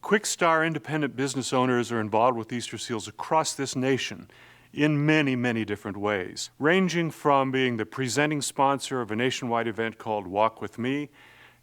Quickstar independent business owners are involved with Easter Seals across this nation in many, many different ways, ranging from being the presenting sponsor of a nationwide event called Walk With Me,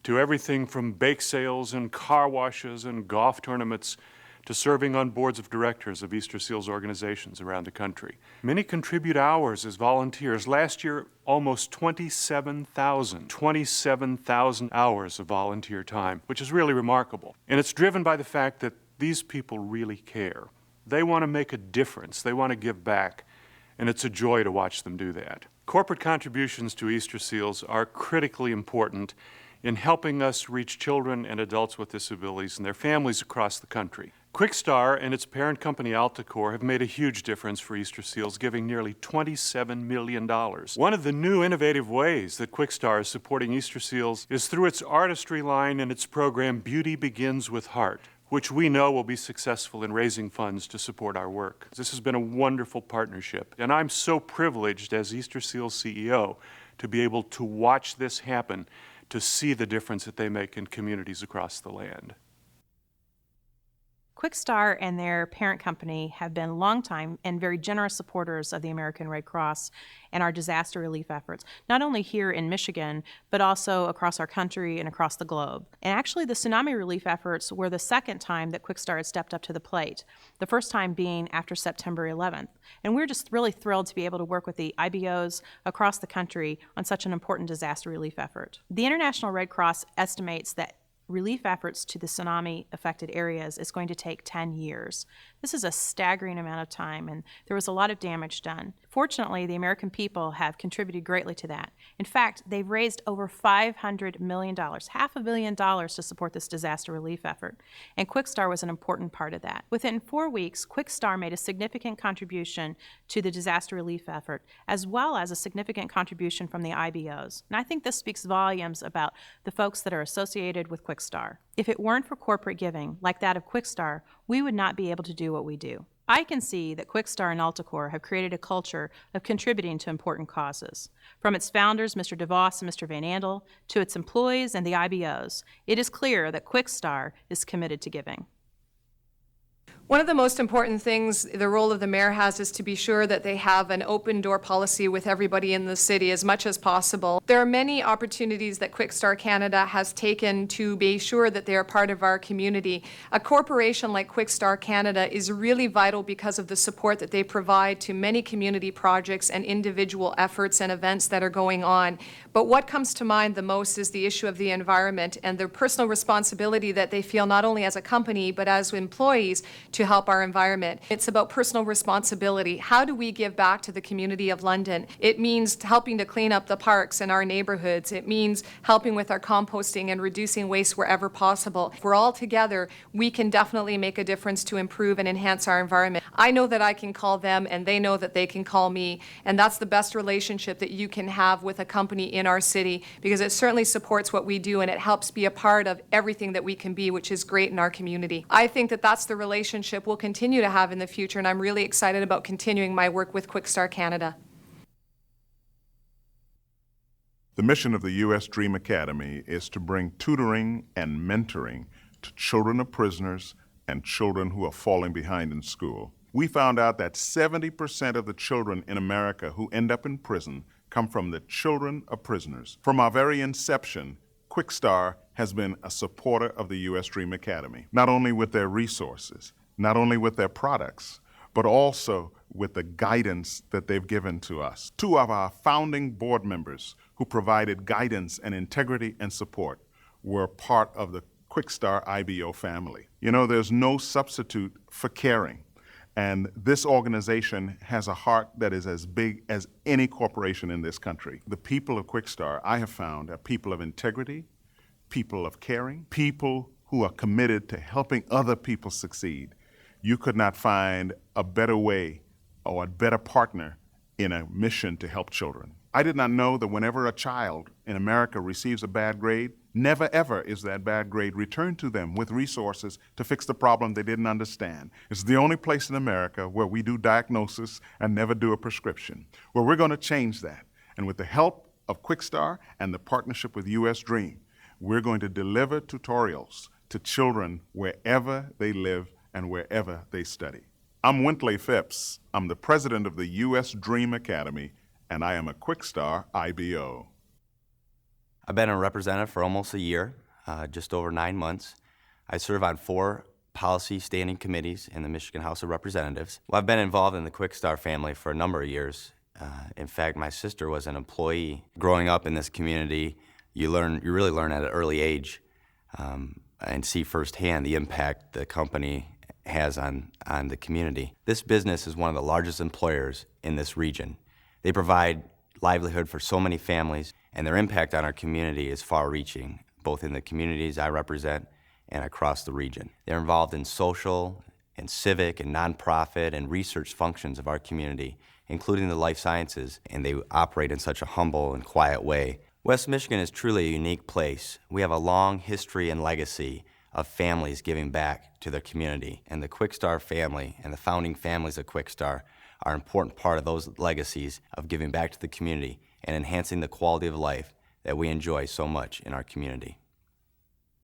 to everything from bake sales and car washes and golf tournaments, to serving on boards of directors of Easter Seals organizations around the country. Many contribute hours as volunteers. Last year, almost 27,000 hours of volunteer time, which is really remarkable. And it's driven by the fact that these people really care. They want to make a difference. They want to give back. And it's a joy to watch them do that. Corporate contributions to Easter Seals are critically important in helping us reach children and adults with disabilities and their families across the country. Quickstar and its parent company Alticor have made a huge difference for Easter Seals, giving nearly $27 million. One of the new innovative ways that Quickstar is supporting Easter Seals is through its artistry line and its program Beauty Begins with Heart, which we know will be successful in raising funds to support our work. This has been a wonderful partnership, and I'm so privileged as Easter Seals CEO to be able to watch this happen, to see the difference that they make in communities across the land. Quickstar and their parent company have been longtime and very generous supporters of the American Red Cross and our disaster relief efforts, not only here in Michigan, but also across our country and across the globe. And actually, the tsunami relief efforts were the second time that Quickstar had stepped up to the plate, the first time being after September 11th. And we're just really thrilled to be able to work with the IBOs across the country on such an important disaster relief effort. The International Red Cross estimates that relief efforts to the tsunami-affected areas is going to take 10 years. This is a staggering amount of time, and there was a lot of damage done. Fortunately, the American people have contributed greatly to that. In fact, they've raised over $500 million, $500 million to support this disaster relief effort, and Quickstar was an important part of that. Within 4 weeks, Quickstar made a significant contribution to the disaster relief effort, as well as a significant contribution from the IBOs. And I think this speaks volumes about the folks that are associated with Quickstar. If it weren't for corporate giving, like that of Quickstar, we would not be able to do what we do. I can see that Quickstar and Alticor have created a culture of contributing to important causes. From its founders, Mr. DeVos and Mr. Van Andel, to its employees and the IBOs, it is clear that Quickstar is committed to giving. One of the most important things the role of the mayor has is to be sure that they have an open door policy with everybody in the city as much as possible. There are many opportunities that Quickstar Canada has taken to be sure that they are part of our community. A corporation like Quickstar Canada is really vital because of the support that they provide to many community projects and individual efforts and events that are going on. But what comes to mind the most is the issue of the environment and the personal responsibility that they feel not only as a company but as employees to help our environment. It's about personal responsibility. How do we give back to the community of London? It means helping to clean up the parks in our neighborhoods. It means helping with our composting and reducing waste wherever possible. If we're all together, we can definitely make a difference to improve and enhance our environment. I know that I can call them and they know that they can call me, and that's the best relationship that you can have with a company in our city, because it certainly supports what we do and it helps be a part of everything that we can be, which is great in our community. I think that that's the relationship we'll continue to have in the future, and I'm really excited about continuing my work with Quickstar Canada. The mission of the U.S. Dream Academy is to bring tutoring and mentoring to children of prisoners and children who are falling behind in school. We found out that 70% of the children in America who end up in prison come from the children of prisoners. From our very inception, Quickstar has been a supporter of the U.S. Dream Academy, not only with their resources, not only with their products, but also with the guidance that they've given to us. 2 of our founding board members who provided guidance and integrity and support were part of the Quickstar IBO family. You know, there's no substitute for caring. And this organization has a heart that is as big as any corporation in this country. The people of Quickstar, I have found, are people of integrity, people of caring, people who are committed to helping other people succeed. You could not find a better way or a better partner in a mission to help children. I did not know that whenever a child in America receives a bad grade, never ever is that bad grade returned to them with resources to fix the problem they didn't understand. It's the only place in America where we do diagnosis and never do a prescription. Well, we're going to change that. And with the help of Quickstar and the partnership with US Dream, we're going to deliver tutorials to children wherever they live and wherever they study. I'm Wintley Phipps. I'm the president of the U.S. Dream Academy, and I am a Quickstar IBO. I've been a representative for almost a year, just over 9 months. I serve on 4 policy standing committees in the Michigan House of Representatives. Well, I've been involved in the Quickstar family for a number of years. In fact, my sister was an employee. Growing up in this community, you really learn at an early age and see firsthand the impact the company has on the community. This business is one of the largest employers in this region. They provide livelihood for so many families, and their impact on our community is far-reaching, both in the communities I represent and across the region. They're involved in social and civic and nonprofit and research functions of our community, including the life sciences, and they operate in such a humble and quiet way. West Michigan is truly a unique place. We have a long history and legacy of families giving back to their community, and the Quickstar family and the founding families of Quickstar are an important part of those legacies of giving back to the community and enhancing the quality of life that we enjoy so much in our community.